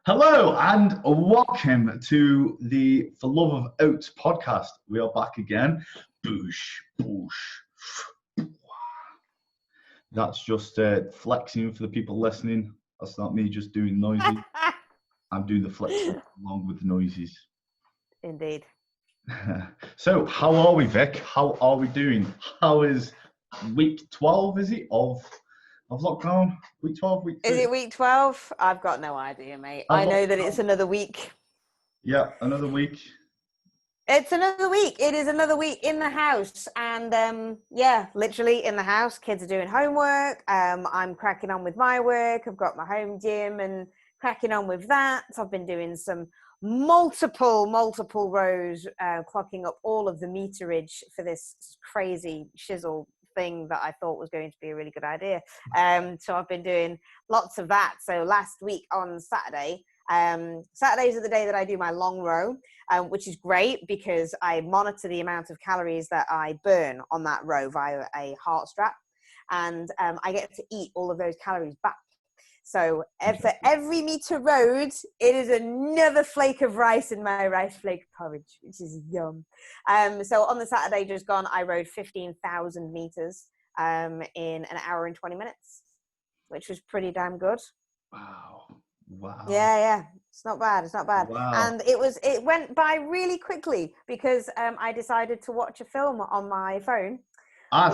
Hello and welcome to the For Love of Oats podcast. We are back again. Boosh, boosh. That's just flexing for the people listening. That's not me just doing noises. I'm doing the flexing along with the noises. Indeed. So, how are we, Vic? How are we doing? How is week 12, is it, of lockdown? Week 12, week 2? Is it week 12? I've got no idea, mate. I know that it's another week. Yeah, another week. It's another week. It is another week in the house. And yeah, literally in the house. Kids are doing homework. I'm cracking on with my work. I've got my home gym and cracking on with that. So I've been doing some multiple rows, clocking up all of the meterage for this crazy shizzle thing that I thought was going to be a really good idea. So I've been doing lots of that. So last week on Saturday, Saturdays are the day that I do my long row, which is great because I monitor the amount of calories that I burn on that row via a heart strap, and I get to eat all of those calories back. So for every meter rowed, it is another flake of rice in my rice flake porridge, which is yum. So on the Saturday just gone, I rowed 15,000 meters in an hour and 20 minutes, which was pretty damn good. Wow. Yeah. It's not bad. Wow. And it went by really quickly because I decided to watch a film on my phone.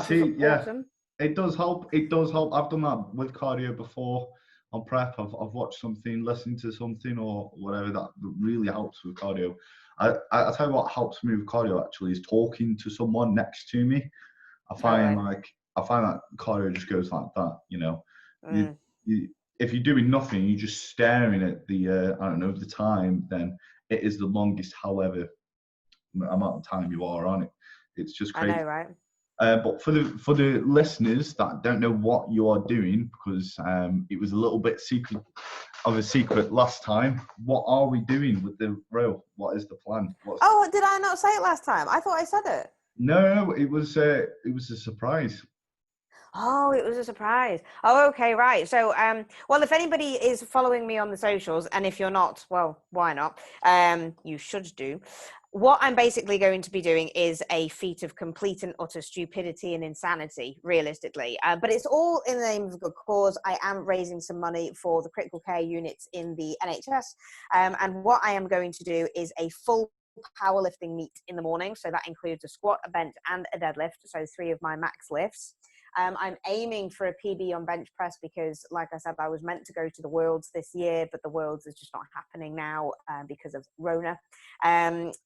See, yeah. Awesome. It does help. I've done that with cardio before on prep. I've watched something, listened to something or whatever that really helps with cardio. I tell you what helps me with cardio actually is talking to someone next to me. I find that cardio just goes like that, you know. You if you're doing nothing, you're just staring at the the time, then it is the longest however amount of time you are on it. It's just crazy. I know, right? But for the listeners that don't know what you are doing, because it was a little bit of a secret last time, what are we doing with the row? What is the plan? Did I not say it last time? I thought I said it. No, it was a surprise. Oh, it was a surprise. Oh, okay, right. So, well, if anybody is following me on the socials, and if you're not, well, why not? You should do. What I'm basically going to be doing is a feat of complete and utter stupidity and insanity, realistically. But it's all in the name of a good cause. I am raising some money for the critical care units in the NHS. And what I am going to do is a full powerlifting meet in the morning. So that includes a squat, a bench, and a deadlift. So 3 of my max lifts. I'm aiming for a PB on bench press because, like I said, I was meant to go to the Worlds this year, but the Worlds is just not happening now because of Rona.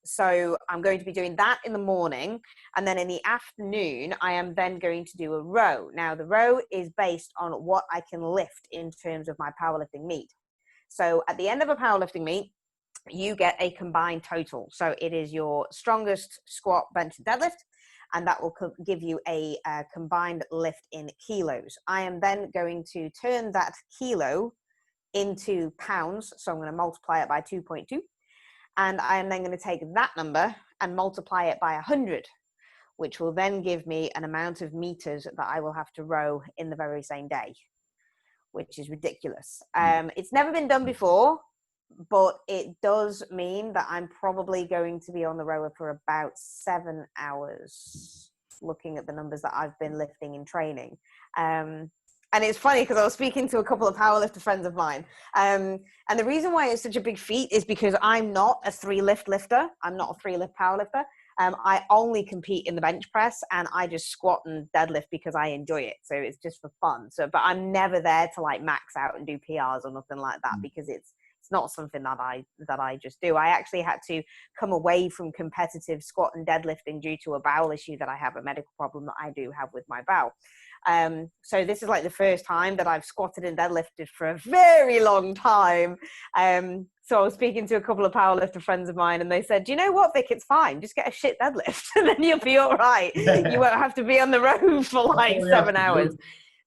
So I'm going to be doing that in the morning. And then in the afternoon, I am then going to do a row. Now, the row is based on what I can lift in terms of my powerlifting meet. So at the end of a powerlifting meet, you get a combined total. So it is your strongest squat, bench, and deadlift. And that will give you a combined lift in kilos. I am then going to turn that kilo into pounds. So I'm going to multiply it by 2.2. And I am then going to take that number and multiply it by 100, which will then give me an amount of meters that I will have to row in the very same day, which is ridiculous. It's never been done before. But it does mean that I'm probably going to be on the rower for about 7 hours, looking at the numbers that I've been lifting in training. And it's funny because I was speaking to a couple of powerlifter friends of mine. And the reason why it's such a big feat is because I'm not a 3-lift lifter. I'm not a 3-lift powerlifter. I only compete in the bench press and I just squat and deadlift because I enjoy it. So it's just for fun. But I'm never there to like max out and do PRs or nothing like that because it's not something that I just do. I actually had to come away from competitive squat and deadlifting due to a bowel issue that I have, a medical problem that I do have with my bowel. So this is like the first time that I've squatted and deadlifted for a very long time. So I was speaking to a couple of powerlifter friends of mine and they said, do you know what, Vic, it's fine. Just get a shit deadlift and then you'll be all right. You won't have to be on the road for like 7 hours.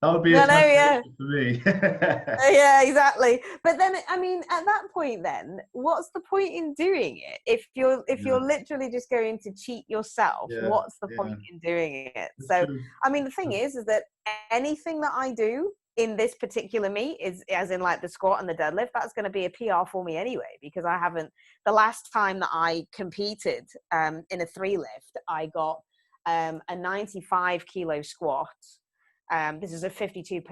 That would be a for me. Yeah, exactly. But then, I mean, at that point, then what's the point in doing it? If you're literally just going to cheat yourself, what's the point in doing it? It's so true. I mean, the thing is that anything that I do in this particular meet is as in like the squat and the deadlift, that's going to be a PR for me anyway, because I haven't, the last time that I competed in a 3 lift, I got a 95 kilo squat. This is a 52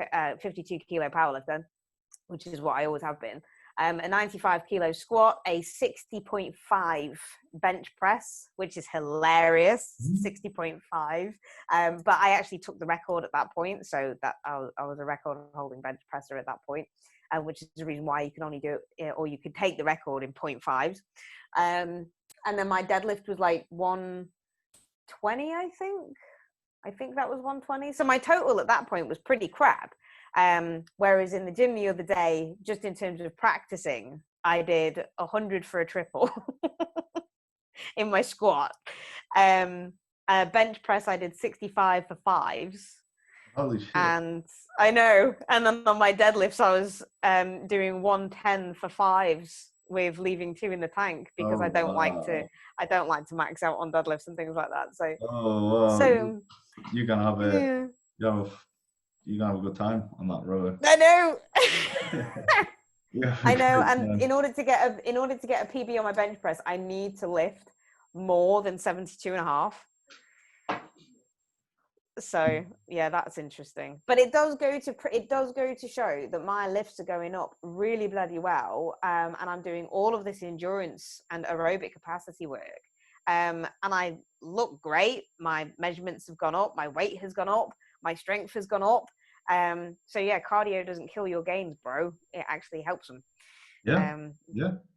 kilo powerlifter, which is what I always have been. A 95 kilo squat, a 60.5 bench press, which is hilarious, 60.5. But I actually took the record at that point, so that I was a record holding bench presser at that point, which is the reason why you can only do it, or you could take the record in 0.5s. And then my deadlift was like 120, I think that was 120. So my total at that point was pretty crap. Whereas in the gym the other day, just in terms of practicing, I did 100 for a triple in my squat. Bench press, I did 65 for 5s. Holy shit. And I know. And then on my deadlifts, I was doing 110 for 5s with leaving 2 in the tank, because I don't like to max out on deadlifts and things like that. So, so you're gonna have you're gonna have a good time on that rower. I know. Yeah, I know. And in order to get a PB on my bench press, I need to lift more than 72.5. So yeah, that's interesting. But it does go to show that my lifts are going up really bloody well, and I'm doing all of this endurance and aerobic capacity work, and I look great. My measurements have gone up, my weight has gone up, my strength has gone up. So yeah, cardio doesn't kill your gains, bro. It actually helps them. Yeah.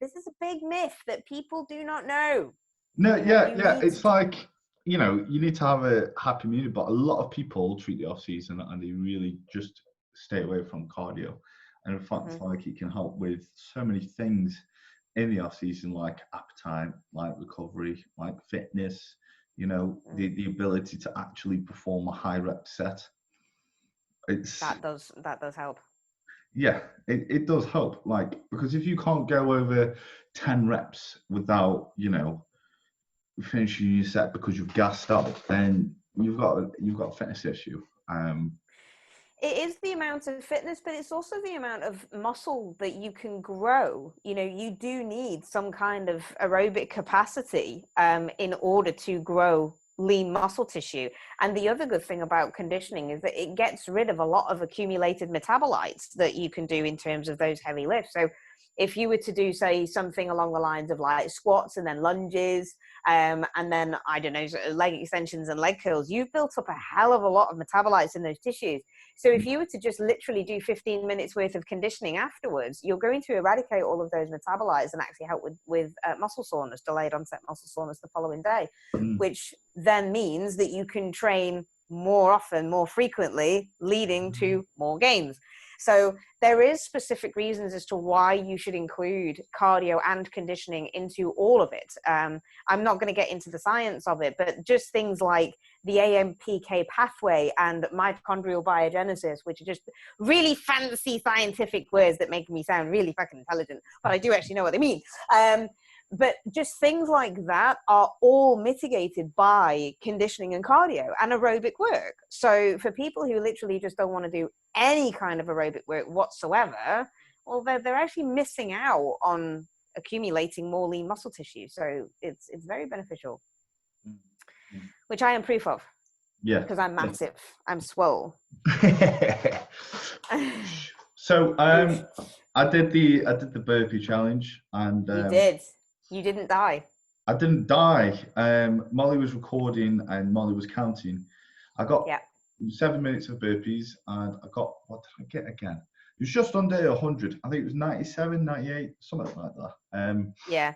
This is a big myth that people do not know. No, yeah. It's like, you need to have a happy medium, but a lot of people treat the off season and they really just stay away from cardio. And in fact, like it can help with so many things in the off season, like appetite, like recovery, like fitness, the ability to actually perform a high rep set. That does help. Yeah, it does help. Like, because if you can't go over 10 reps without, finishing your set because you've gassed out, then you've got a fitness issue. It is the amount of fitness, but it's also the amount of muscle that you can grow. You do need some kind of aerobic capacity in order to grow lean muscle tissue. And the other good thing about conditioning is that it gets rid of a lot of accumulated metabolites that you can do in terms of those heavy lifts. So if you were to do, say, something along the lines of like squats and then lunges, and then, I don't know, leg extensions and leg curls, you've built up a hell of a lot of metabolites in those tissues. So if you were to just literally do 15 minutes worth of conditioning afterwards, you're going to eradicate all of those metabolites and actually help with muscle soreness, delayed onset muscle soreness the following day, which then means that you can train more often, more frequently, leading to more gains. So there is specific reasons as to why you should include cardio and conditioning into all of it. I'm not going to get into the science of it, but just things like the AMPK pathway and mitochondrial biogenesis, which are just really fancy scientific words that make me sound really fucking intelligent, but I do actually know what they mean. But just things like that are all mitigated by conditioning and cardio and aerobic work. So for people who literally just don't want to do any kind of aerobic work whatsoever, well, they're actually missing out on accumulating more lean muscle tissue. So it's very beneficial, which I am proof of. Yeah. Because I'm massive. I'm swole. So I did the burpee challenge, and you did. You didn't die. I didn't die. Molly was recording and Molly was counting. I got 7 minutes of burpees, and I got, what did I get again? It was just under 100. I think it was 97, 98, something like that. Yeah.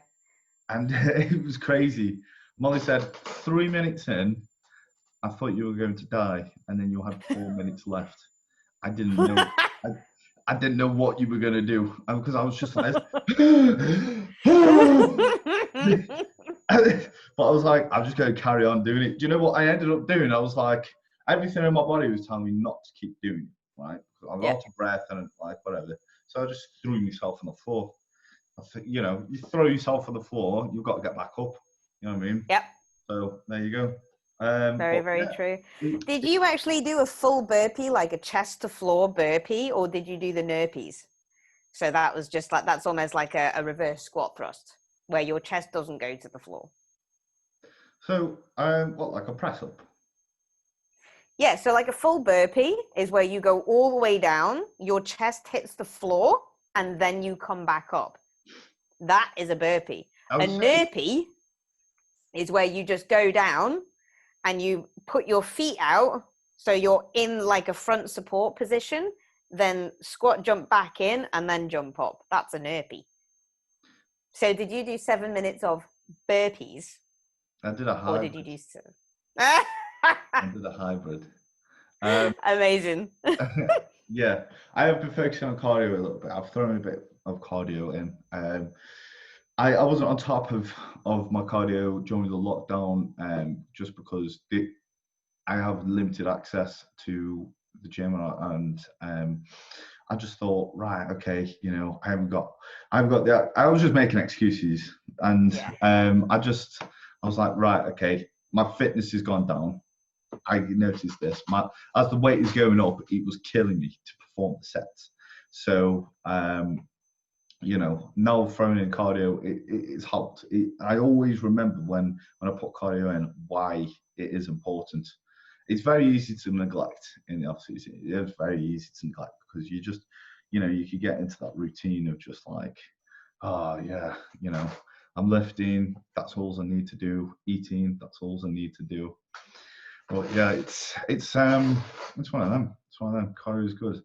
And it was crazy. Molly said, 3 minutes in, I thought you were going to die, and then you had 4 minutes left. I didn't know. I didn't know what you were going to do, because I was just like, but I was like, I'm just going to carry on doing it. Do you know what I ended up doing? I was like, everything in my body was telling me not to keep doing it, right? I was out of breath and like whatever. So I just threw myself on the floor. I think, you throw yourself on the floor, you've got to get back up. You know what I mean? Yep. So there you go. Very, But very yeah, true. it, Did you actually do a full burpee, like a chest to floor burpee, or did you do the nurpees? So that was just like, that's almost like a reverse squat thrust where your chest doesn't go to the floor. so what, like a press up? Yeah, so like a full burpee is where you go all the way down, your chest hits the floor, and then you come back up. That is a burpee. I A would say, nurpee is where you just go down and you put your feet out, so you're in like a front support position, then squat, jump back in, and then jump up. That's a nurpee. So did you do 7 minutes of burpees, I did a or did you hybrid. do I did a hybrid. Um, Amazing. yeah, I have been focusing on cardio a little bit. I've thrown a bit of cardio in. I wasn't on top of my cardio during the lockdown, just because I have limited access to the gym, and I just thought, right, okay, you know, I haven't got the. I was just making excuses, and Yeah. I was like, right, okay, my fitness has gone down. I noticed this. As the weight is going up, it was killing me to perform the sets. So, you know, now throwing in cardio, it's helped. I always remember when I put cardio in why it is important. It's very easy to neglect in the off season. It is very easy to neglect because you just, you know, you could get into that routine of just like, oh yeah, you know, I'm lifting. That's all I need to do. Eating. That's all I need to do. But yeah, it's one of them. It's one of them. Cardio is good.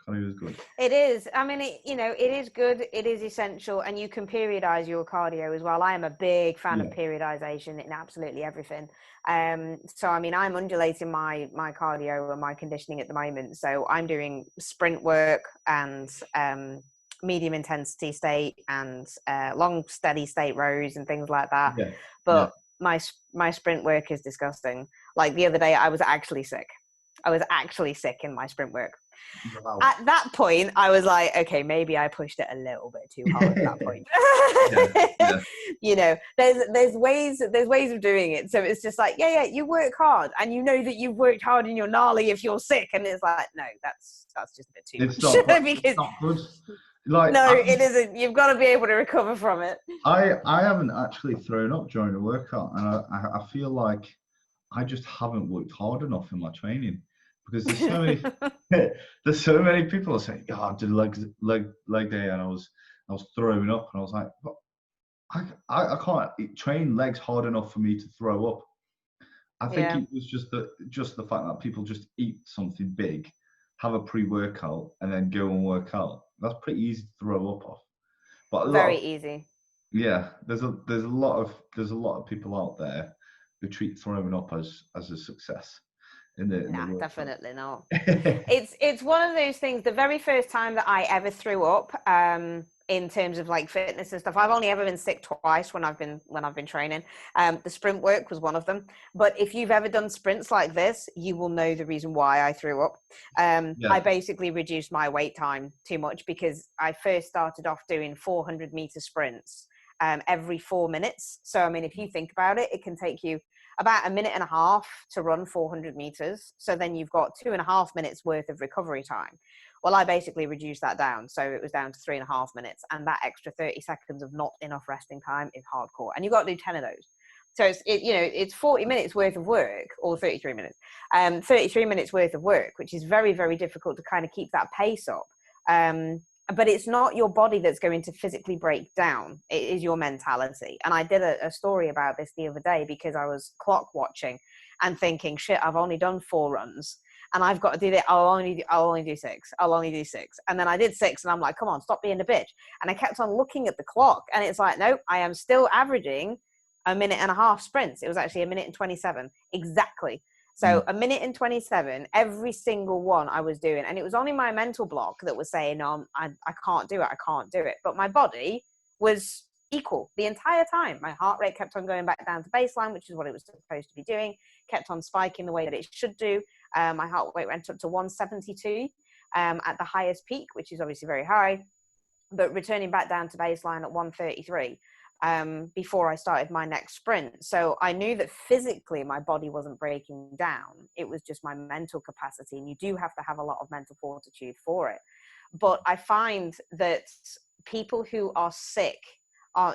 Cardio is good. It is. I mean, it is good. It is essential, and you can periodize your cardio as well. I am a big fan of Yeah. periodization in absolutely everything. So I mean, I'm undulating my cardio and my conditioning at the moment. So I'm doing sprint work and medium intensity state and long steady state rows and things like that. Yeah. Yeah. But my sprint work is disgusting. Like the other day, I was actually sick. I was actually sick in my sprint work. Wow. At that point, I was like, okay, maybe I pushed it a little bit too hard at that point. Yeah. You know, there's ways of doing it. So it's just like, yeah, you work hard, and you know that you've worked hard and you're gnarly if you're sick, and it's like, no, that's just a bit too It's much. not good. Because It's not good. Like no, it isn't. You've got to be able to recover from it. I haven't actually thrown up during a workout, and I feel like I just haven't worked hard enough in my training because there's so many people that say, "Yeah, I did leg day," and I was throwing up, and I was like, but I can't train legs hard enough for me to throw up. I think Yeah, it was just the fact that people just eat something big, have a pre-workout, and then go and work out. That's pretty easy to throw up off. But a lot very of easy. yeah, there's a lot of people out there who treat throwing up as a success in the Nah, workout. definitely not. It's one of those things. The very first time that I ever threw up, in terms of like fitness and stuff, I've only ever been sick twice when I've been training. The sprint work was one of them. But if you've ever done sprints like this, you will know the reason why I threw up. I Yeah, basically reduced my wait time too much because I first started off doing 400-meter sprints every 4 minutes. So I mean, if you think about it, it can take you about a minute and a half to run 400 meters. So then you've got 2.5 minutes worth of recovery time. Well, I basically reduced that down. So it was down to 3.5 minutes. And that extra 30 seconds of not enough resting time is hardcore. And you've got to do 10 of those. So it's 40 minutes worth of work, or 33 minutes, 33 minutes worth of work, which is very, very difficult to kind of keep that pace up. But it's not your body that's going to physically break down. It is your mentality. And I did a story about this the other day because I was clock watching and thinking, shit, I've only done 4 runs and I've got to do that. I'll only do 6. I'll only do 6. And then I did 6 and I'm like, come on, stop being a bitch. And I kept on looking at the clock and it's like, no, I am still averaging a minute and a half sprints. It was actually a minute and 27 exactly. So a minute and 27, every single one I was doing. And it was only my mental block that was saying, no, I can't do it. I can't do it. But my body was equal the entire time. My heart rate kept on going back down to baseline, which is what it was supposed to be doing, kept on spiking the way that it should do. My heart rate went up to 172 at the highest peak, which is obviously very high, but returning back down to baseline at 133. before I started my next sprint. So I knew that physically my body wasn't breaking down. It was just my mental capacity. And you do have to have a lot of mental fortitude for it. But I find that people who are sick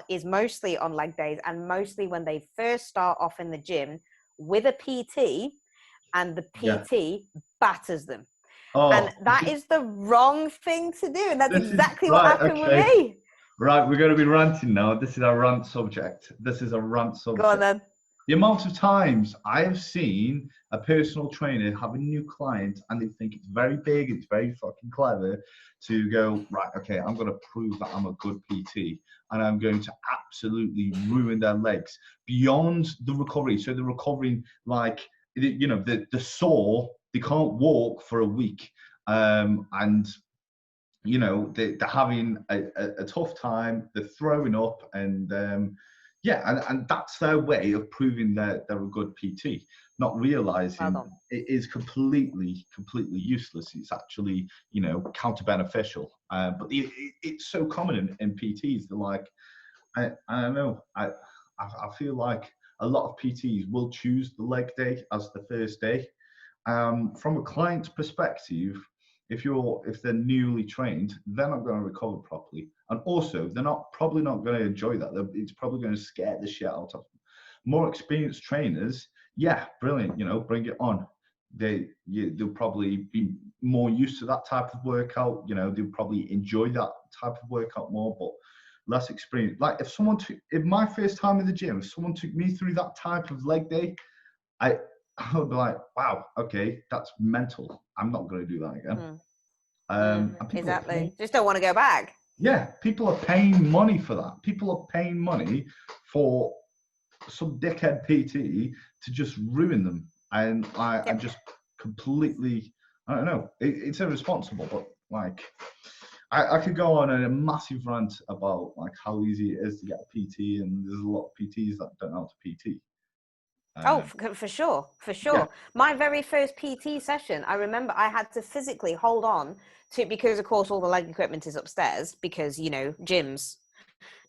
is mostly on leg days, and mostly when they first start off in the gym with a PT, and the Yeah. PT batters them. And Oh, that is the wrong thing to do. And that's this is exactly what right. happened with Okay. me. Right. We're going to be ranting now. This is our rant subject. Go on then. The amount of times I have seen a personal trainer have a new client and they think it's very big, it's very fucking clever to go, right, okay, I'm going to prove that I'm a good PT and I'm going to absolutely ruin their legs beyond the recovery. So they're recovering like, you know, the sore, they can't walk for a week. And you know, they're having a tough time, they're throwing up, and and that's their way of proving that they're a good PT, not realizing Well it is completely useless. It's actually, you know, counter beneficial. But it's so common in PTs. They're like, I don't know, I feel like a lot of PTs will choose the leg day as the first day. From a client's perspective, if they're newly trained, they're not going to recover properly, and also they're probably not going to enjoy that. It's probably going to scare the shit out of them. More experienced trainers, yeah, brilliant, you know, bring it on. They'll probably be more used to that type of workout. You know, they'll probably enjoy that type of workout more. But less experienced, like if my first time in the gym, if someone took me through that type of leg day, I would be like, wow, okay, that's mental. I'm not going to do that again. And people are paying, exactly. Just don't want to go back. yeah, people are paying money for that. People are paying money for some dickhead PT to just ruin them. And I just completely, I don't know, it's irresponsible, but like, I could go on a massive rant about like how easy it is to get a PT, and there's a lot of PTs that don't know how to PT. Oh, Um, for sure, for yeah, sure. My very first PT session, I remember I had to physically hold on to, because of course all the leg equipment is upstairs, because, you know, gyms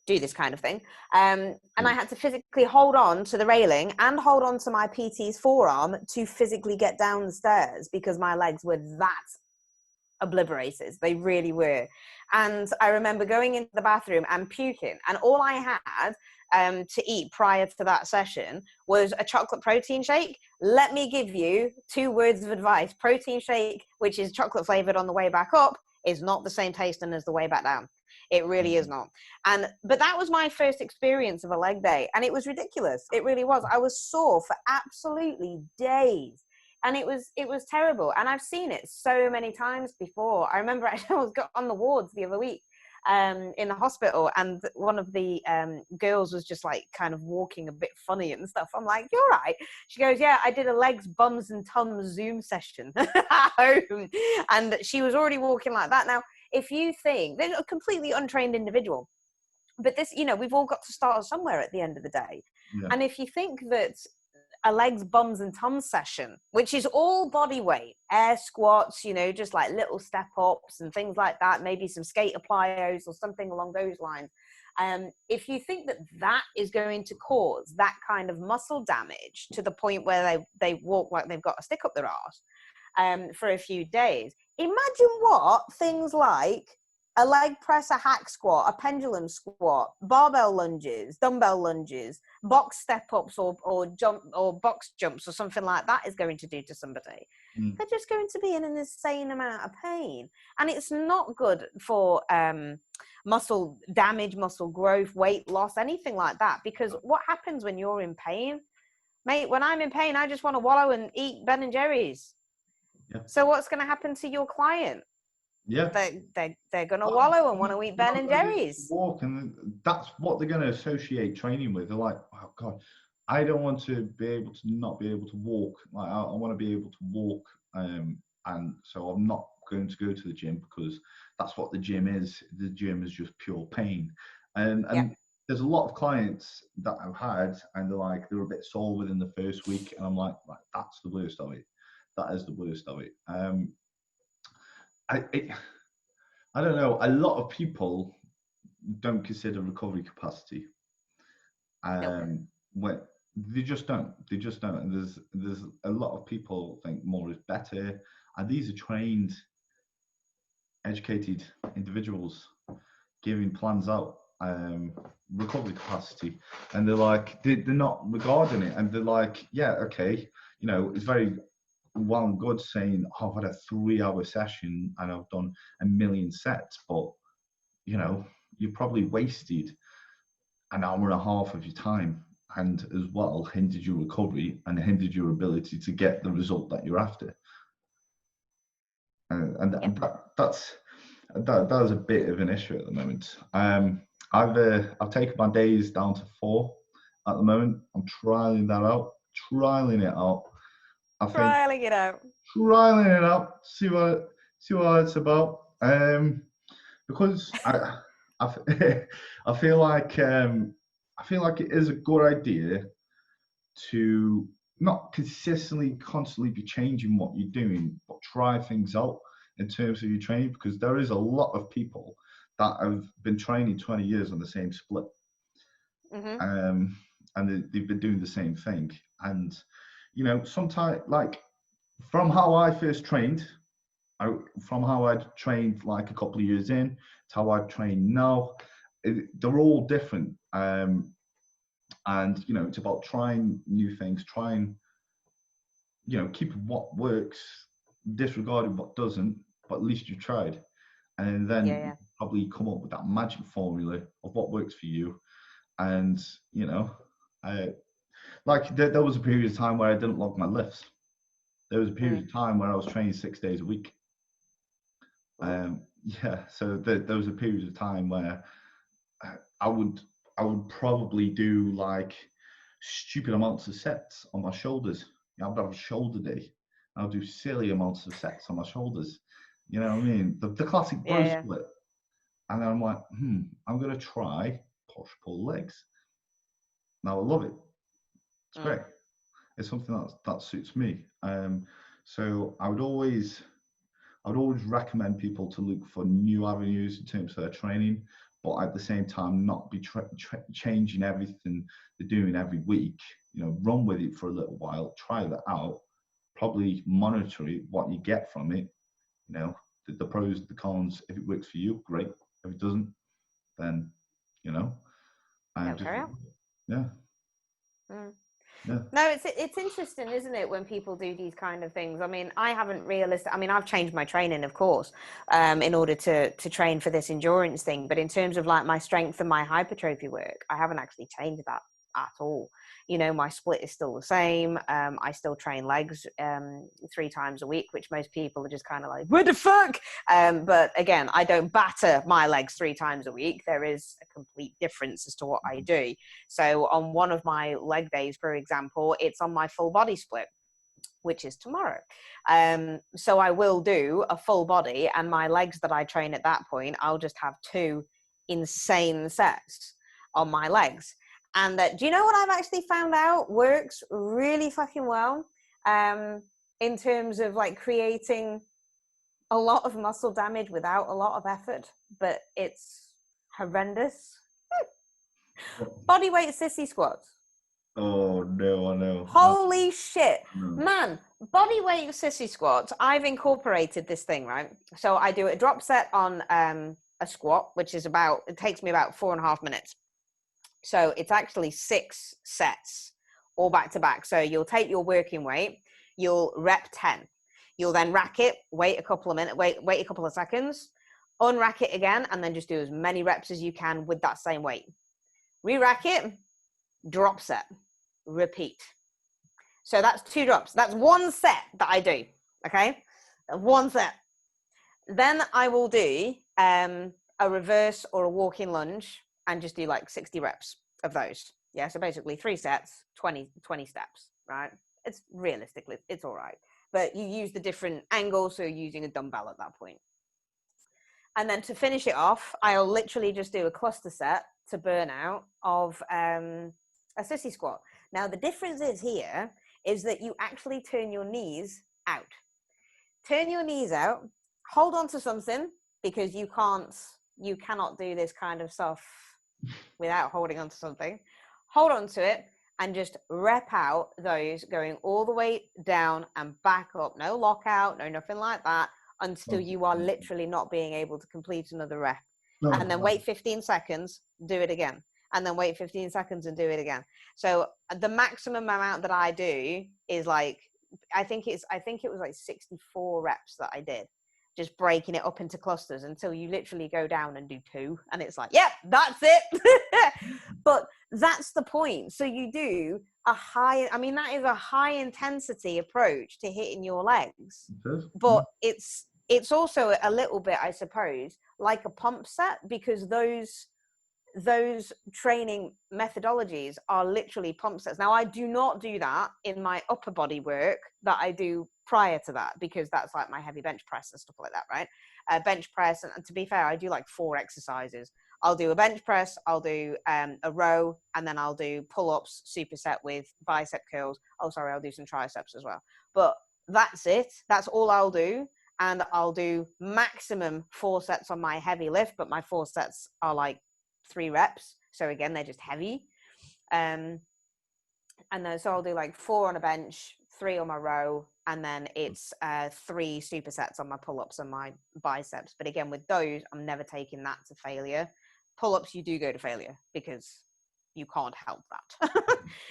do this kind of thing. And I had to physically hold on to the railing and hold on to my PT's forearm to physically get down the stairs, because my legs were that obliterated. They really were. And I remember going into the bathroom and puking, and all I had to eat prior to that session was a chocolate protein shake. Let me give you 2 words of advice. Protein shake, which is chocolate flavored on the way back up, is not the same tasting as the way back down. It really is not. But that was my first experience of a leg day, and it was ridiculous. It really was. I was sore for absolutely days. And it was terrible. And I've seen it so many times before. I remember I was got on the wards the other week in the hospital, and one of the girls was just like kind of walking a bit funny and stuff. I'm like, "You're right." She goes, "Yeah, I did a legs, bums and tums Zoom session at home." And she was already walking like that. Now, if you think they're a completely untrained individual, but this, you know, we've all got to start somewhere at the end of the day. yeah. And if you think that a legs, bums and tums session, which is all body weight, air squats, you know, just like little step ups and things like that, maybe some skater plyos or something along those lines. If you think that that is going to cause that kind of muscle damage to the point where they walk like they've got a stick up their arse for a few days, imagine what things like a leg press, a hack squat, a pendulum squat, barbell lunges, dumbbell lunges, box step ups or jump or box jumps or something like that is going to do to somebody. They're just going to be in an insane amount of pain. And it's not good for muscle damage, muscle growth, weight loss, anything like that. Because what happens when you're in pain? Mate, when I'm in pain, I just want to wallow and eat Ben and Jerry's. Yeah. So what's going to happen to your client? Yeah. They're going to wallow and want to eat Ben and Jerry's. Walk, and that's what they're going to associate training with. They're like, oh God, I don't want to be able to not be able to walk. Like I want to be able to walk, and so I'm not going to go to the gym because that's what the gym is. The gym is just pure pain, and there's a lot of clients that I've had, and they're a bit sore within the first week, and I'm like, right, that's the worst of it. That is the worst of it. I don't know. A lot of people don't consider recovery capacity. Nope. When they just don't. They just don't. And there's a lot of people think more is better, and these are trained, educated individuals giving plans out, recovery capacity, and they're like they're not regarding it, and they're like, yeah, okay, it's very well and good saying, oh, I've had a 3-hour session and I've done 1,000,000 sets, but you probably wasted an hour and a half of your time, and as well hindered your recovery and hindered your ability to get the result that you're after. And that is a bit of an issue at the moment. I've taken my days down to 4 at the moment. I'm trialing that out, trialing it out. I think Trialing it out. trialing it out, see what it's about. Because I I feel like it is a good idea to not constantly be changing what you're doing, but try things out in terms of your training, because there is a lot of people that have been training 20 years on the same split. And they've been doing the same thing. And sometimes, like, from how I first trained, from how I trained like a couple of years in to how I train now, they're all different. And it's about trying new things, trying, keeping what works, disregarding what doesn't, but at least you tried. And then you probably come up with that magic formula of what works for you. And like there was a period of time where I didn't log my lifts. There was a period of time where I was training 6 days a week. So there was a period of time where I would probably do like stupid amounts of sets on my shoulders. I would have a shoulder day. I'll do silly amounts of sets on my shoulders. You know what I mean? The classic bro split. And then I'm like, I'm gonna try push pull legs. Now I love it. It's great. It's something that suits me. So I would always recommend people to look for new avenues in terms of their training, but at the same time not be changing everything they're doing every week. Run with it for a little while, try that out, probably monitor it, what you get from it. The pros, the cons. If it works for you, great. If it doesn't, then carry on. Yeah. Yeah. No, it's interesting, isn't it, when people do these kind of things? I mean, I've changed my training, of course, in order to train for this endurance thing. But in terms of like my strength and my hypertrophy work, I haven't actually changed that at all. My split is still the same. I still train legs 3 times a week, which most people are just kind of like, what the fuck? But again, I don't batter my legs 3 times a week. There is a complete difference as to what I do. So on one of my leg days, for example, it's on my full body split, which is tomorrow. So I will do a full body, and my legs that I train at that point, I'll just have 2 insane sets on my legs. And do you know what I've actually found out works really fucking well in terms of like creating a lot of muscle damage without a lot of effort, but it's horrendous? Body weight sissy squats. Oh no, I know. Holy shit. Man, body weight sissy squats, I've incorporated this thing, right? So I do a drop set on a squat, which is it takes me about 4.5 minutes. So it's actually 6 sets, all back to back. So you'll take your working weight, you'll rep 10. You'll then rack it, wait a couple of minutes, wait a couple of seconds, unrack it again, and then just do as many reps as you can with that same weight. Re-rack it, drop set, repeat. So that's 2 drops. That's 1 set that I do, okay? 1 set. Then I will do a reverse or a walking lunge, and just do like 60 reps of those. Yeah, so basically 3 sets, 20 steps, right? It's realistically, it's all right. But you use the different angles, so you're using a dumbbell at that point. And then to finish it off, I'll literally just do a cluster set to burn out of a sissy squat. Now, the difference is that you actually turn your knees out. Turn your knees out, hold on to something, because you cannot do this kind of stuff without holding onto something. hold on to it, and just rep out those going all the way down and back up. No lockout, no nothing like that, until you are literally not being able to complete another rep. And then wait 15 seconds, do it again. And then wait 15 seconds and do it again. So the maximum amount that I do is like, I think it was like 64 reps that I did, just breaking it up into clusters until you literally go down and do 2. And it's like, yep, that's it. But that's the point. So you do that is a high intensity approach to hitting your legs. But it's also a little bit, I suppose, like a pump set, because those training methodologies are literally pump sets. Now, I do not do that in my upper body work that I do prior to that, because that's like my heavy bench press and stuff like that, right? Bench press, and to be fair, I do like 4 exercises. I'll do a bench press, I'll do a row, and then I'll do pull-ups, superset with bicep curls. Oh, sorry, I'll do some triceps as well. But that's it. That's all I'll do. And I'll do maximum 4 sets on my heavy lift, but my 4 sets are like 3 reps. So again, they're just heavy. And then, so I'll do like 4 on a bench, 3 on my row, and then it's 3 supersets on my pull-ups and my biceps. But again, with those, I'm never taking that to failure. Pull-ups, you do go to failure because you can't help that.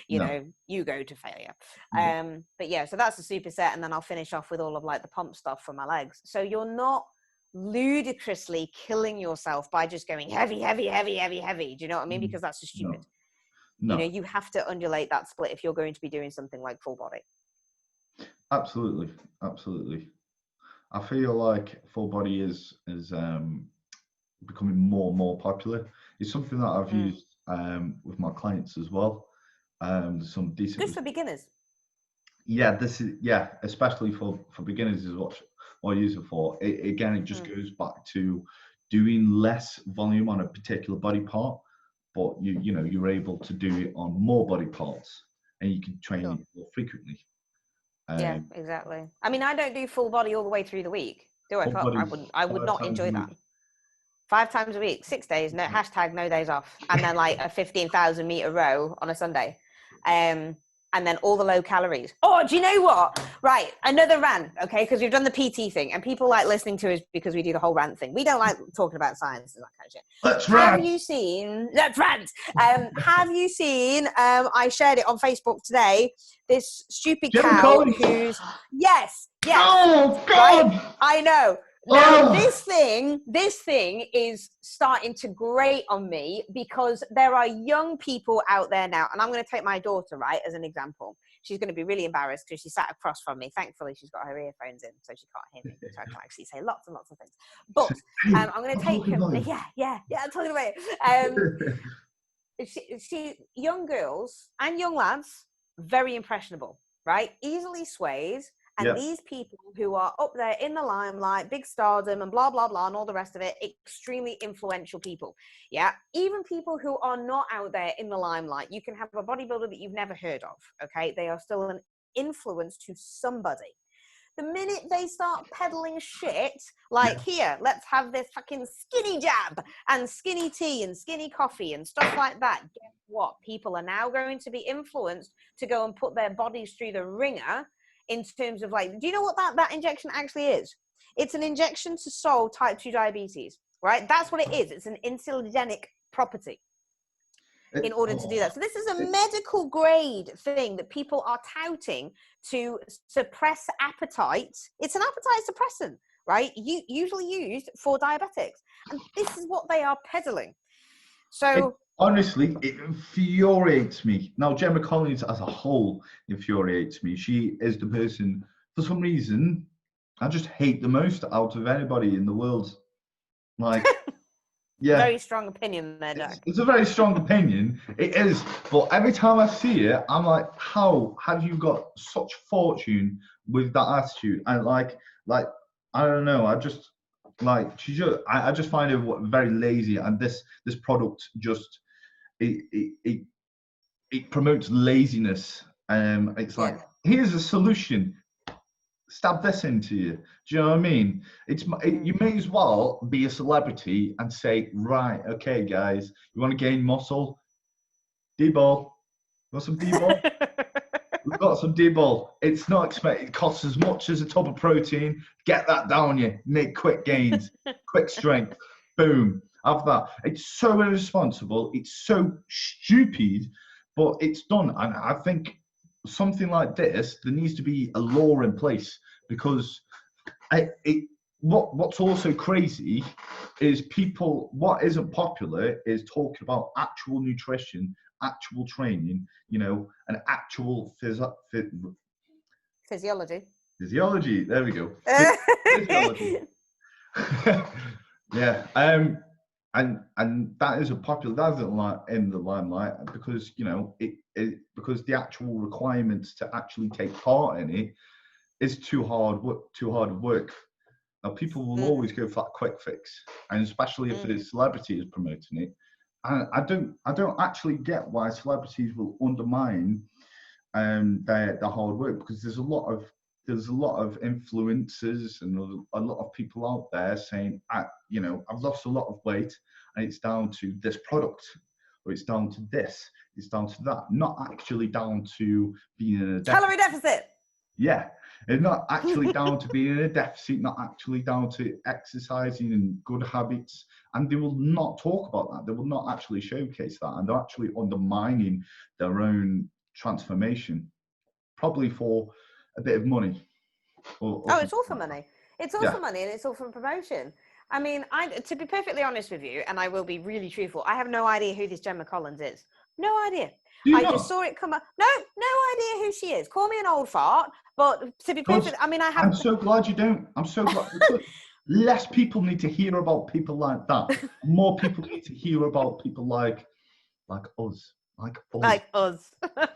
You go to failure. But yeah, so that's a superset, and then I'll finish off with all of like the pump stuff for my legs. So you're not ludicrously killing yourself by just going heavy, heavy, heavy, heavy, heavy. Do you know what I mean? Because that's just stupid. No. You have to undulate that split if you're going to be doing something like full body. Absolutely. I feel like full body is becoming more and more popular. It's something that I've used with my clients as well. Some decent. Good for beginners. Yeah, especially for beginners is what I use it for. It just goes back to doing less volume on a particular body part, but you're able to do it on more body parts, and you can train it more frequently. Yeah, exactly. I mean, I don't do full body all the way through the week, do I? I would not enjoy that. 5 times a week, 6 days, no days off, and then like a 15,000 meter row on a Sunday. And then all the low calories. Oh, do you know what? Right, another rant, okay? Because we've done the PT thing, and people like listening to us because we do the whole rant thing. We don't like talking about science and that kind of shit. Let's rant. Have you seen? Let's rant. Have you seen? I shared it on Facebook today. This stupid Gemma cow Collins. who's yes. Oh God! Right? I know. Now, this thing is starting to grate on me, because there are young people out there now, and I'm going to take my daughter, right, as an example. She's going to be really embarrassed because she sat across from me. Thankfully, she's got her earphones in, so she can't hear me, so I can actually say lots and lots of things. But I'm going to take her. Yeah, I'm talking about it. She young girls and young lads, very impressionable, right? Easily sways. And these people who are up there in the limelight, big stardom and blah, blah, blah, and all the rest of it, extremely influential people. Yeah. Even people who are not out there in the limelight, you can have a bodybuilder that you've never heard of. Okay. They are still an influence to somebody. The minute they start peddling shit, like here, let's have this fucking skinny jab and skinny tea and skinny coffee and stuff like that. Guess what? People are now going to be influenced to go and put their bodies through the ringer. In terms of like, do you know what that injection actually is? It's an injection to solve type 2 diabetes, right? That's what it is. It's an insulinogenic property in order to do that. So this is a medical grade thing that people are touting to suppress appetite. It's an appetite suppressant, right? Usually used for diabetics. And this is what they are peddling. So honestly, it infuriates me. Now, Gemma Collins as a whole infuriates me. She is the person, for some reason, I just hate the most out of anybody in the world. Like, Very strong opinion there, Jack. It's a very strong opinion. It is. But every time I see it, I'm like, how have you got such fortune with that attitude? And like, I don't know. I just find her very lazy, and this product just it promotes laziness. It's like, here's a solution. Stab this into you. Do you know what I mean? You may as well be a celebrity and say, right, okay, guys, you want to gain muscle? D-ball. Got some D-ball? We've got some D-ball. It's not expected. It costs as much as a tub of protein. Get that down you. Make quick gains, quick strength. Boom. Have that. It's so irresponsible. It's so stupid, but it's done. And I think something like this, there needs to be a law in place, because what's also crazy is people, what isn't popular is talking about actual nutrition, actual training, and actual physiology. Physiology, there we go. Physiology. Yeah. And that isn't popular, that isn't in the limelight, because because the actual requirements to actually take part in it is too hard work. Now, people will always go for that quick fix, and especially if it is celebrities promoting it. And I don't actually get why celebrities will undermine their hard work, because there's a lot of influencers and a lot of people out there saying, I've lost a lot of weight, and it's down to this product, or it's down to this, it's down to that, not actually down to being in a calorie deficit. Yeah. It's not actually down to being in a deficit, not actually down to exercising and good habits. And they will not talk about that. They will not actually showcase that. And they're actually undermining their own transformation, probably for a bit of money. It's all for money. It's all for money, and it's all for promotion. I mean, to be perfectly honest with you, and I will be really truthful, I have no idea who this Gemma Collins is. No idea. Just saw it come up. No idea who she is. Call me an old fart, but to be perfect, I mean, I'm so glad you don't. I'm so glad. Less people need to hear about people like that. More people need to hear about people like us. Like us. But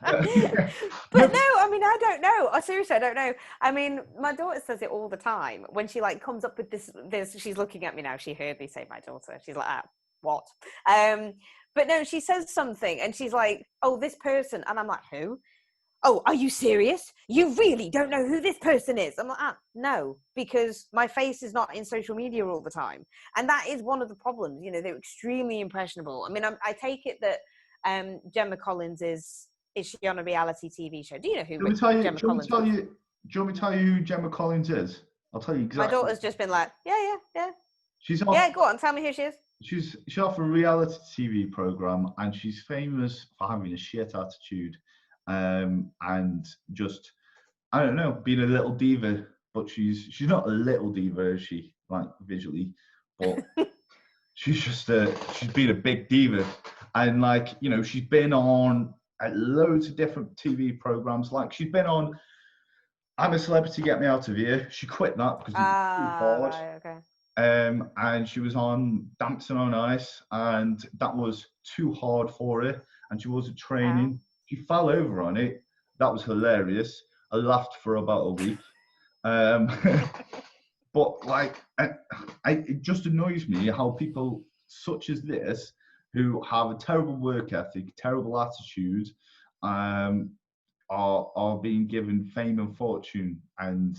no, I mean, I don't know. Seriously, I don't know. I mean, my daughter says it all the time when she comes up with this. She's looking at me now. She heard me say my daughter. She's like, what? But no, she says something and she's like, oh, this person. And I'm like, who? Oh, are you serious? You really don't know who this person is? I'm like, no, because my face is not in social media all the time. And that is one of the problems. They're extremely impressionable. I mean, I take it that Gemma Collins is she on a reality TV show? Do you know who Gemma Collins is? Do you want me to tell you who Gemma Collins is? I'll tell you exactly. My daughter's just been like, yeah. She's off, yeah, go on, tell me who she is. She's off a reality TV program, and she's famous for having a shit attitude, and just, I don't know, being a little diva. But she's not a little diva, is she? Like visually, but she's just she's been a big diva, and she's been on loads of different TV programs. Like she's been on I'm a Celebrity, Get Me Out of Here. She quit that because it was too hard. Right, okay. And she was on Dancing on Ice, and that was too hard for her, and she wasn't training. She fell over on it. That was hilarious. I laughed for about a week. But it just annoys me how people such as this, who have a terrible work ethic, terrible attitude, are being given fame and fortune and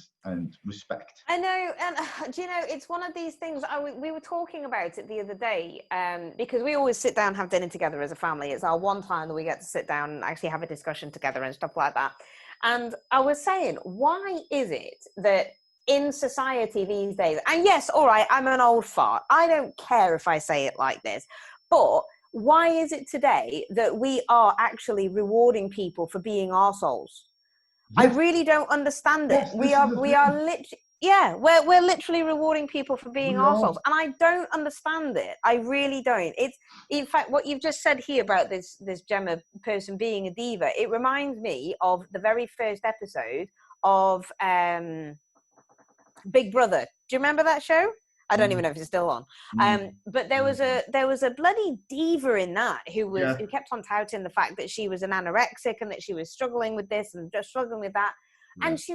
respect. I know, and do you know, it's one of these things. We were talking about it the other day, because we always sit down and have dinner together as a family. It's our one time that we get to sit down and actually have a discussion together and stuff like that. And I was saying, why is it that in society these days, and yes, all right, I'm an old fart, I don't care if I say it like this, but why is it today that we are actually rewarding people for being arseholes? Yes. I really don't understand it. Yes, we are literally, we're literally rewarding people for being arseholes, and I don't understand it. I really don't. It's, in fact, what you've just said here about this Gemma person being a diva, it reminds me of the very first episode of Big Brother. Do you remember that show? I don't even know if it's still on. But there was a bloody diva in that who kept on touting the fact that she was an anorexic and that she was struggling with this and just struggling with that. Yeah. And she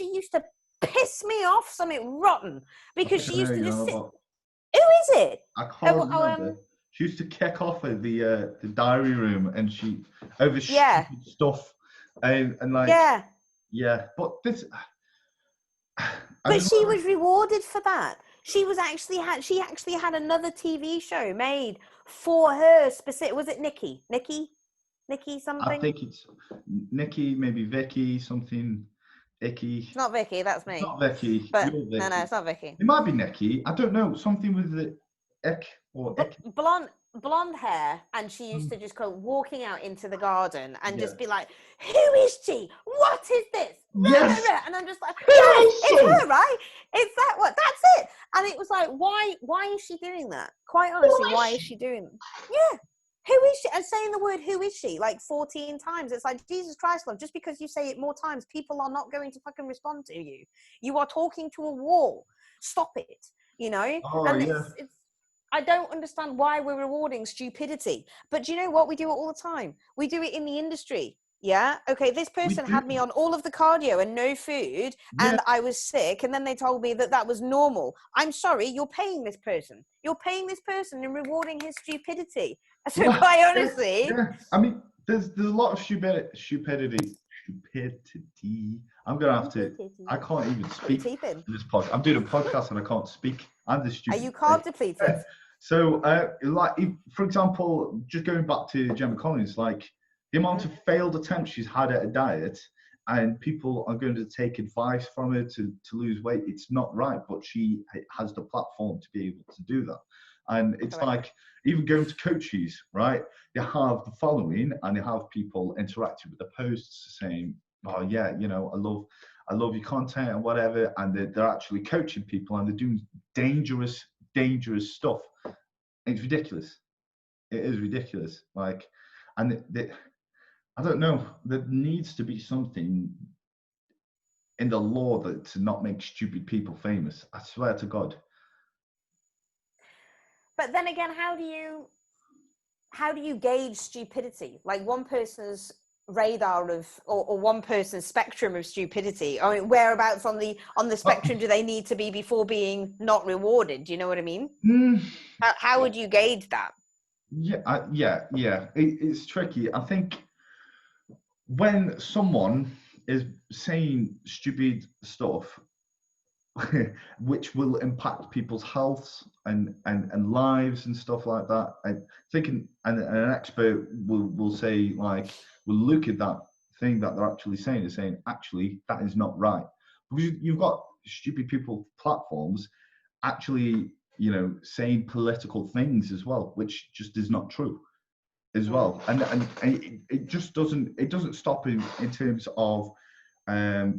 used to piss me off something rotten because she used to just sit. Who is it? I can't remember. She used to kick off at the diary room, and she over stupid stuff and but this. But she was rewarded for that. She actually had another TV show made for her specific. Was it Nikki? Nikki? Nikki I something? think it's Nikki, maybe Vicky, something icky. It's not Vicky, that's It's me. not Vicky. But You're no, Vicky. it's not Vicky. It might be Nikki. I don't know. Something with the ick or ick. Blonde hair, and she used to just go walking out into the garden and Yeah. just be like, "Who is she? What is this?" Yes. And I'm just like, Who "Yes, is it's she?" her, right? It's that what? That's it." And it was like, why is she doing that? Quite honestly, why is she doing? Yeah. Who is she? And saying the word "who is she" like 14 times. It's like, Jesus Christ, love. Just because you say it more times, people are not going to fucking respond to you. You are talking to a wall. Stop it. You know. Oh And yeah. it's I don't understand why we're rewarding stupidity. But do you know what? We do it all the time. We do it in the industry. Yeah. Okay. This We person do. had me on all of the cardio and no food, Yeah. and I was sick. And then they told me that that was normal. I'm sorry. You're paying this person. You're paying this person and rewarding his stupidity. So Yeah, quite honestly, yeah. I mean, there's a lot of stupidity. I'm gonna have to. I can't even put your speak teeth in. in this podcast. I'm doing a podcast and I can't speak. I'm the Are stupid. you carb depleted? So, like, for example, just going back to Gemma Collins, like the amount of failed attempts she's had at a diet, and people are going to take advice from her to lose weight. It's not right, but she has the platform to be able to do that. And it's Correct. like even going to coaches, right? You have the following, and you have people interacting with the posts saying, "Oh yeah, you know, I love your content and whatever," and they're actually coaching people and they're doing dangerous stuff. It's ridiculous. It is ridiculous. Like, and I don't know. There needs to be something in the law that to not make stupid people famous. I swear to God. But then again, how do you gauge stupidity? Like one person's radar of or one person's spectrum of stupidity. I mean, whereabouts on the spectrum do they need to be before being not rewarded? Do you know what I mean? How would you gauge that? Yeah. It's tricky. I think when someone is saying stupid stuff which will impact people's health and lives and stuff like that. I think an expert will say, like, will look at that thing that they're actually saying and saying, actually, that is not right. Because you've got stupid people platforms actually, you know, saying political things as well, which just is not true as well. And it just doesn't stop in terms of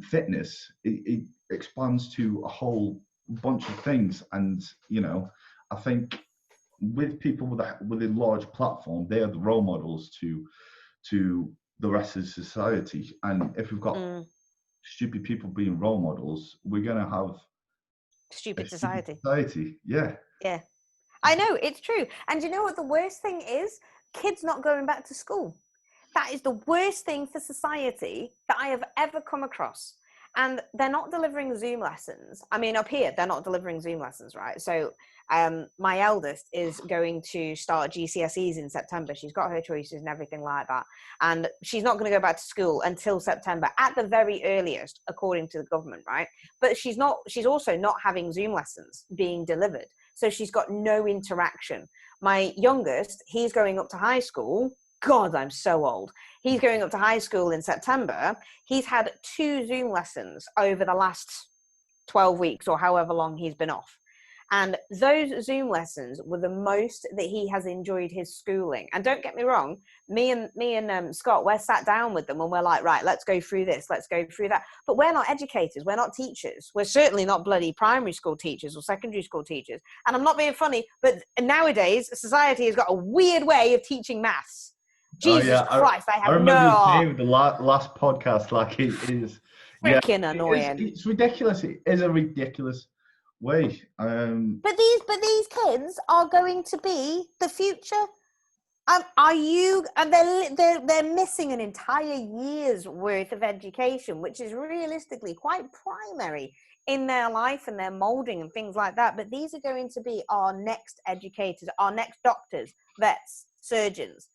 fitness. It expands to a whole bunch of things, and you know, I think with people with a large platform, they are the role models to the rest of society. And if we've got stupid people being role models, we're going to have Stupid society. Yeah. Yeah, I know, it's true. And you know what the worst thing is? Kids not going back to school. That is the worst thing for society that I have ever come across. And they're not delivering Zoom lessons. I mean, up here, they're not delivering Zoom lessons, right? So my eldest is going to start GCSEs in September. She's got her choices and everything like that. And she's not going to go back to school until September at the very earliest, according to the government, right? But she's also not having Zoom lessons being delivered. So she's got no interaction. My youngest, he's going up to high school. God, I'm so old. He's going up to high school in September. He's had 2 Zoom lessons over the last 12 weeks or however long he's been off. And those Zoom lessons were the most that he has enjoyed his schooling. And don't get me wrong, me and Scott, we're sat down with them and we're like, right, let's go through this, let's go through that. But we're not educators, we're not teachers. We're certainly not bloody primary school teachers or secondary school teachers. And I'm not being funny, but nowadays, society has got a weird way of teaching maths. Jesus Christ, I remember you saying the last podcast, like it is freaking annoying. It's ridiculous. It is a ridiculous way. But these kids are going to be the future. Are you? And they're missing an entire year's worth of education, which is realistically quite primary in their life and their molding and things like that. But these are going to be our next educators, our next doctors, vets, surgeons.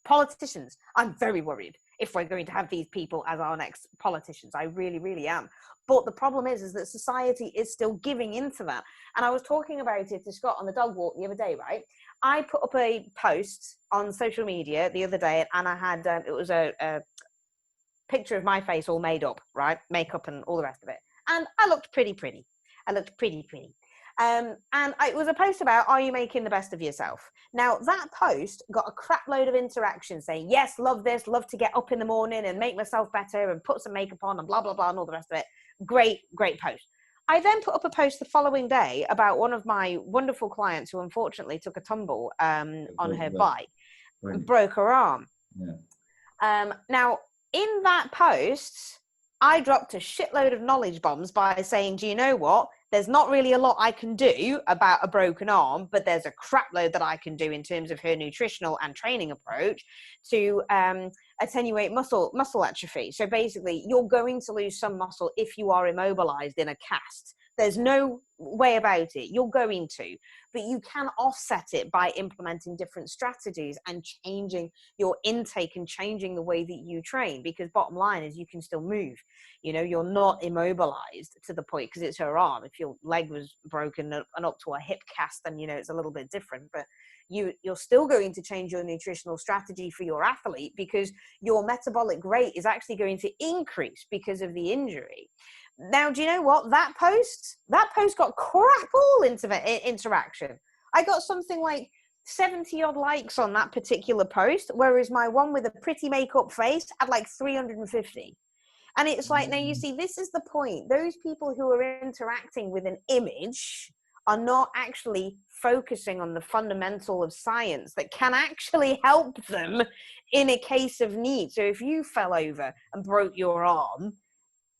Politicians. I'm very worried. if we're going to have these people as our next politicians. I really, really am. But the problem is that society is still giving into that. And I was talking about it to Scott on the dog walk the other day, right? I put up a post on social media the other day, and I had, it was a picture of my face all made up, right? Makeup and all the rest of it. And I looked pretty. I looked pretty. And it was a post about, are you making the best of yourself? Now, that post got a crap load of interaction saying, yes, love this, love to get up in the morning and make myself better and put some makeup on and blah, blah, blah, and all the rest of it. Great post. I then put up a post the following day about one of my wonderful clients who unfortunately took a tumble on her bike, broke her arm. Yeah. Now, in that post, I dropped a shitload of knowledge bombs by saying, do you know what? There's not really a lot I can do about a broken arm, but there's a crap load that I can do in terms of her nutritional and training approach to attenuate muscle atrophy. So basically, you're going to lose some muscle if you are immobilized in a cast. There's no way about it. You're going to, but you can offset it by implementing different strategies and changing your intake and changing the way that you train, because bottom line is you can still move. You know, you're not immobilized to the point, because it's her arm. If your leg was broken and up to a hip cast, then, you know, it's a little bit different, but you're still going to change your nutritional strategy for your athlete, because your metabolic rate is actually going to increase because of the injury. Now, do you know what? That post got crap all interaction. I got something like 70 odd likes on that particular post, whereas my one with a pretty makeup face had like 350. And it's like, now you see, this is the point. Those people who are interacting with an image are not actually focusing on the fundamental of science that can actually help them in a case of need. So if you fell over and broke your arm,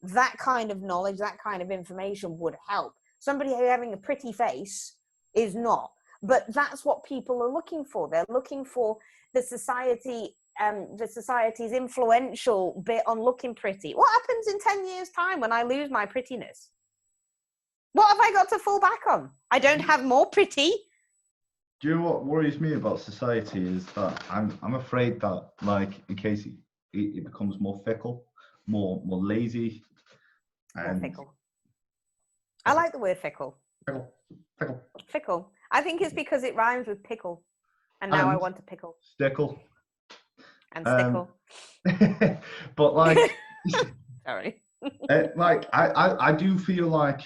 that kind of knowledge, that kind of information would help. Somebody having a pretty face is not. But that's what people are looking for. They're looking for the society's influential bit on looking pretty. What happens in 10 years' time when I lose my prettiness? What have I got to fall back on? I don't have more pretty. Do you know what worries me about society is that I'm afraid that, like, in case it becomes more fickle, more lazy. More fickle. I like the word fickle. Fickle. I think it's because it rhymes with pickle. And now I want to pickle. Stickle. And stickle. But like, sorry. Like I do feel like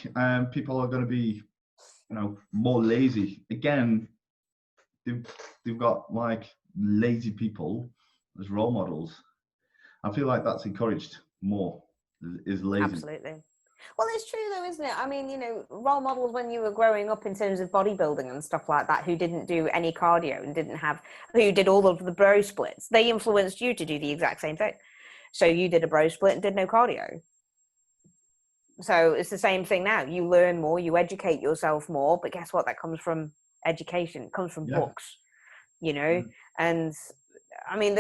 people are going to be, you know, more lazy. Again, they've got like lazy people as role models. I feel like that's encouraged more, is lazy. Absolutely. Well, it's true though, isn't it? I mean, you know, role models when you were growing up in terms of bodybuilding and stuff like that, who didn't do any cardio and who did all of the bro splits, they influenced you to do the exact same thing. So you did a bro split and did no cardio. So it's the same thing now. You learn more, you educate yourself more, but guess what? That comes from education, it comes from books, you know? And I mean,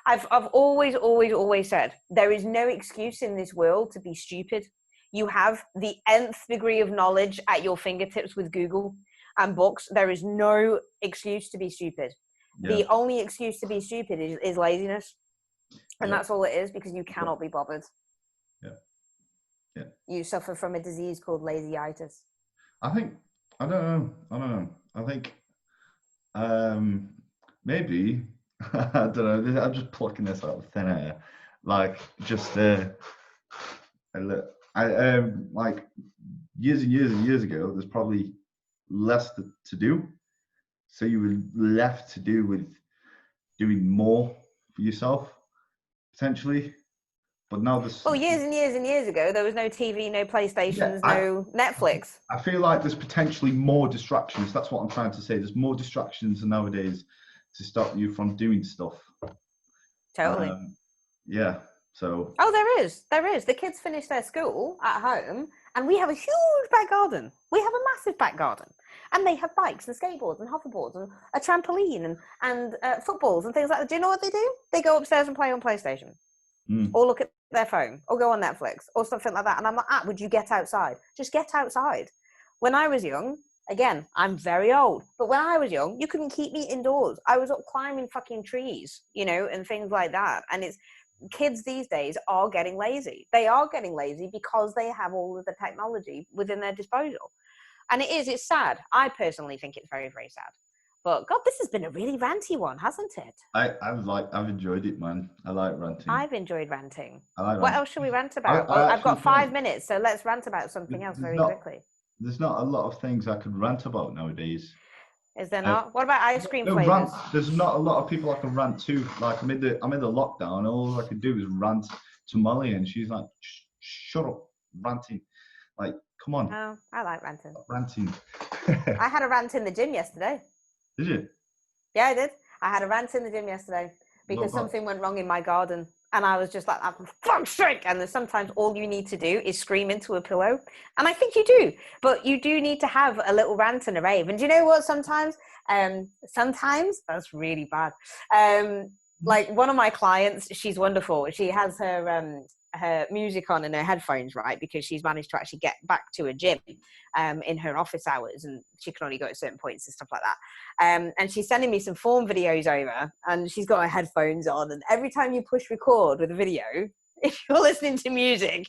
I've always said, there is no excuse in this world to be stupid. You have the nth degree of knowledge at your fingertips with Google and books. There is no excuse to be stupid. Yeah. The only excuse to be stupid is laziness. And that's all it is, because you cannot be bothered. Yeah. You suffer from a disease called lazyitis. I don't know. I think maybe, I don't know, I'm just plucking this out of thin air. Like, just like years and years ago, there's probably less to do. So you were left to do with doing more for yourself, potentially. But now there's... Well, years and years ago, there was no TV, no PlayStations, no Netflix. I feel like there's potentially more distractions. That's what I'm trying to say. There's more distractions nowadays to stop you from doing stuff. Totally. Yeah. So. Oh, there is. The kids finish their school at home, and we have a huge back garden. We have a massive back garden, and they have bikes and skateboards and hoverboards and a trampoline and footballs and things like that. Do you know what they do? They go upstairs and play on PlayStation, or look at their phone, or go on Netflix, or something like that. And I'm like, would you get outside? Just get outside. When I was young, again, I'm very old, but when I was young, you couldn't keep me indoors. I was up climbing fucking trees, you know, and things like that. And kids these days are getting lazy. They are getting lazy because they have all of the technology within their disposal. And it's sad. I personally think it's very, very sad. But God, this has been a really ranty one, hasn't it? I've enjoyed it, man. I like ranting. I've enjoyed ranting. I like What ranting. else should we rant about? I've got 5 minutes, so let's rant about something else very quickly. There's not a lot of things I could rant about nowadays. Is there not? What about ice cream flavors? There's not a lot of people I can rant to. Like I'm in the lockdown. All I can do is rant to Molly, and she's like, "Shut up, ranting." Like, come on. Oh, I like ranting. Ranting. I had a rant in the gym yesterday. Did you? Yeah, I did. I had a rant in the gym yesterday because something went wrong in my garden. And I was just like, for fuck's sake. And sometimes all you need to do is scream into a pillow. And I think you do. But you do need to have a little rant and a rave. And do you know what? Sometimes that's really bad. Like one of my clients, she's wonderful. She has her music on and her headphones, right? Because she's managed to actually get back to a gym in her office hours, and she can only go at certain points and stuff like that. And she's sending me some form videos over, and she's got her headphones on, and every time you push record with a video, if you're listening to music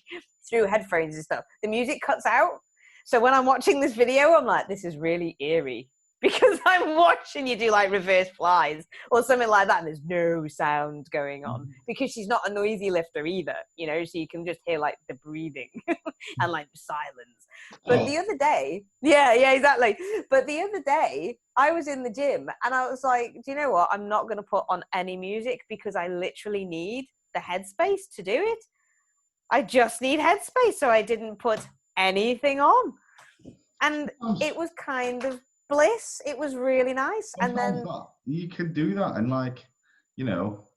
through headphones and stuff, the music cuts out. So when I'm watching this video, I'm like, this is really eerie. Because I'm watching you do like reverse flies or something like that, and there's no sound going on because she's not a noisy lifter either, you know, so you can just hear like the breathing and like silence. But the other day, yeah, exactly. But the other day I was in the gym and I was like, do you know what? I'm not going to put on any music because I literally need the headspace to do it. I just need headspace. So I didn't put anything on. And it was kind of bliss. It was really nice. And then you can do that, and like, you know,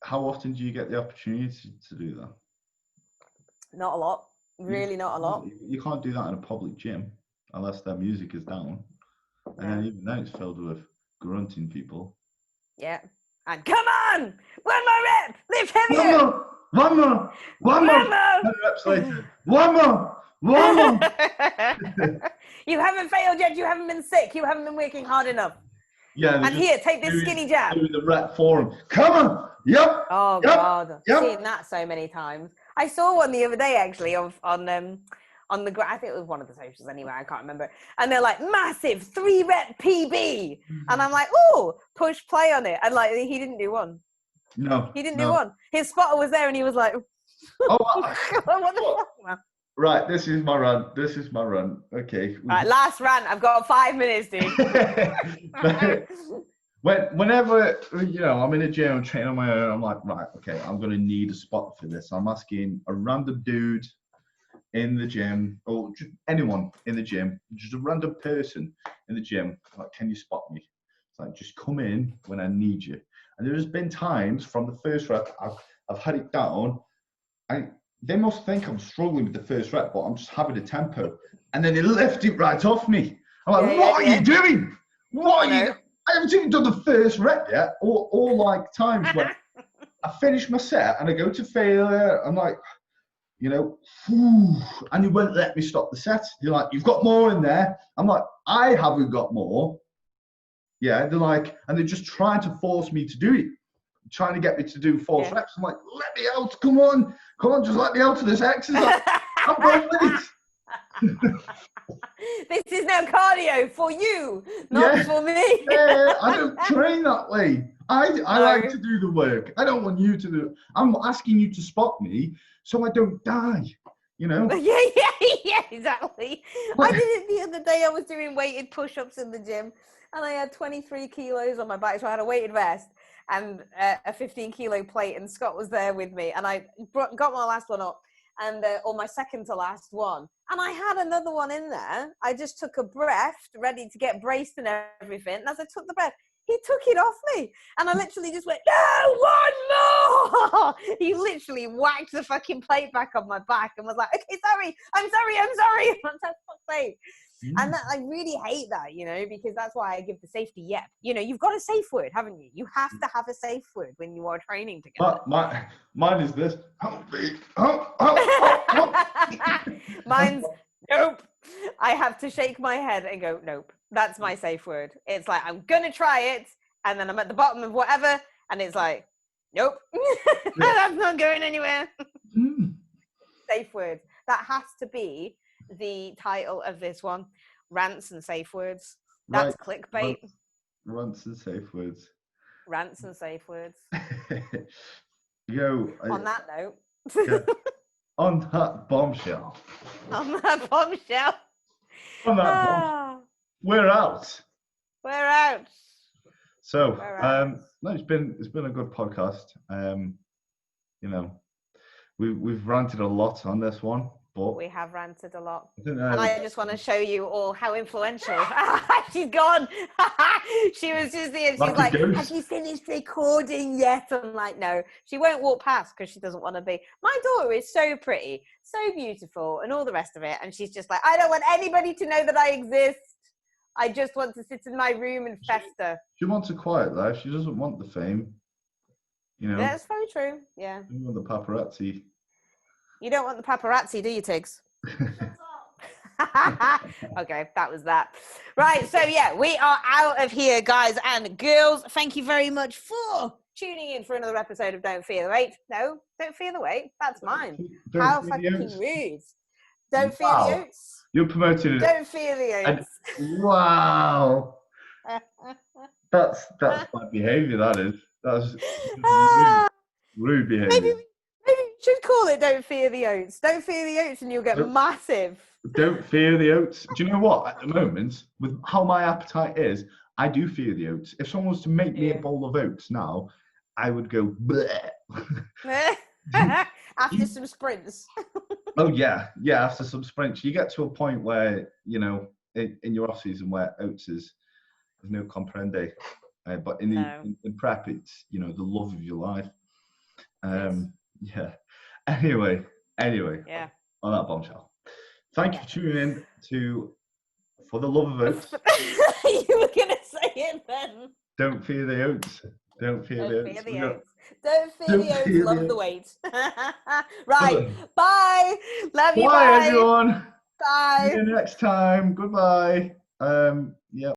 how often do you get the opportunity to do that? Not a lot. Really not a lot. You can't do that in a public gym unless their music is down. And then even then it's filled with grunting people. Yeah. And come on! One more rep! Lift heavier! One more! 10 reps later. One more! You haven't failed yet. You haven't been sick. You haven't been working hard enough. Yeah. And here, take this skinny jab. Do the rep for him. Come on! Yep. Oh God! I've seen that so many times. I saw one the other day actually on the I think it was one of the socials anyway. I can't remember. And they're like massive 3-rep PB, and I'm like, oh, push play on it. And like he didn't do one. No. He didn't do one. His spotter was there, and he was like, what the fuck, man? Right, this is my run. Okay. Right, last rant. I've got 5 minutes, dude. Whenever, you know, I'm in a gym, I'm training on my own, I'm like, right, okay, I'm going to need a spot for this. I'm asking a random dude in the gym, or just anyone in the gym, just a random person in the gym, like, can you spot me? It's like, just come in when I need you. And there's been times from the first rep, I've had it down, they must think I'm struggling with the first rep, but I'm just having a tempo. And then they lift it right off me. I'm like, what are you doing? What are you? I haven't even done the first rep yet. Or like times when I finish my set and I go to failure. I'm like, you know, and you won't let me stop the set. You're like, you've got more in there. I'm like, I haven't got more. Yeah, they're like, and they're just trying to force me to do it. Trying to get me to do false reps. I'm like, let me out, come on, just let me out of this exercise. I'm going with it. This is now cardio for you, not for me. Yeah, I don't train that way. I like to do the work. I don't want you to do it. I'm asking you to spot me so I don't die, you know? Yeah, exactly. I did it the other day. I was doing weighted push-ups in the gym, and I had 23 kilos on my back, so I had a weighted vest and a 15-kilo plate, and Scott was there with me, and I got my last one up, and or my second to last one, and I had another one in there. I just took a breath, ready to get braced and everything, and as I took the breath, he took it off me, and I literally just went, no, one more! He literally whacked the fucking plate back on my back and was like, okay, sorry, I'm sorry. I'm for fuck's sake. And that, I really hate that, you know, because that's why I give the safety yep. You know, you've got a safe word, haven't you? You have to have a safe word when you are training together. Mine is this. Mine's nope. I have to shake my head and go, nope. That's my safe word. It's like, I'm going to try it. And then I'm at the bottom of whatever. And it's like, Nope. That's not going anywhere. Safe words. That has to be the title of this one. Rants and safe words. That's Right. clickbait. Rants and safe words. Rants and safe words. On that note. On that bombshell. On that bombshell. We're out. We're out. So no, it's been a good podcast. We've ranted a lot on this one, but we have ranted a lot. And I just want to show you all how influential. She's gone. She was just there. She's like, have you finished recording yet? I'm like, no. She won't walk past because she doesn't want to be. My daughter is so pretty, so beautiful, and all the rest of it. And she's just like, I don't want anybody to know that I exist. I just want to sit in my room and fester. She wants a quiet life. She doesn't want the fame. That's very true. Yeah. You want the paparazzi. You don't want the paparazzi, do you, Tiggs? Okay, that was that. Right, so yeah, we are out of here, guys and girls. Thank you very much for tuning in for another episode of Don't Fear the Wait. No, Don't Fear the Wait. That's mine. How fucking rude. Don't fear the oats. You're promoting it. Don't fear the oats. Wow. That's bad behaviour, that is. That's rude behaviour. Maybe you should call it Don't Fear the Oats. Don't fear the oats and you'll get massive. Don't fear the oats. Do you know what? At the moment, with how my appetite is, I do fear the oats. If someone was to make me a bowl of oats now, I would go bleh. After some sprints. Oh yeah, after some sprints. You get to a point where, in your off season where oats is no comprende. But in prep, it's, the love of your life. Yeah. Anyway. Yeah. On that bombshell. Thank you for tuning in to For the Love of Oats. You were gonna say it then. Don't fear the oats. Don't fear the oats. Don't fear the oats. Love the wait. Right. Bye. Love you. Bye, everyone. Bye. See you next time. Goodbye. Yeah.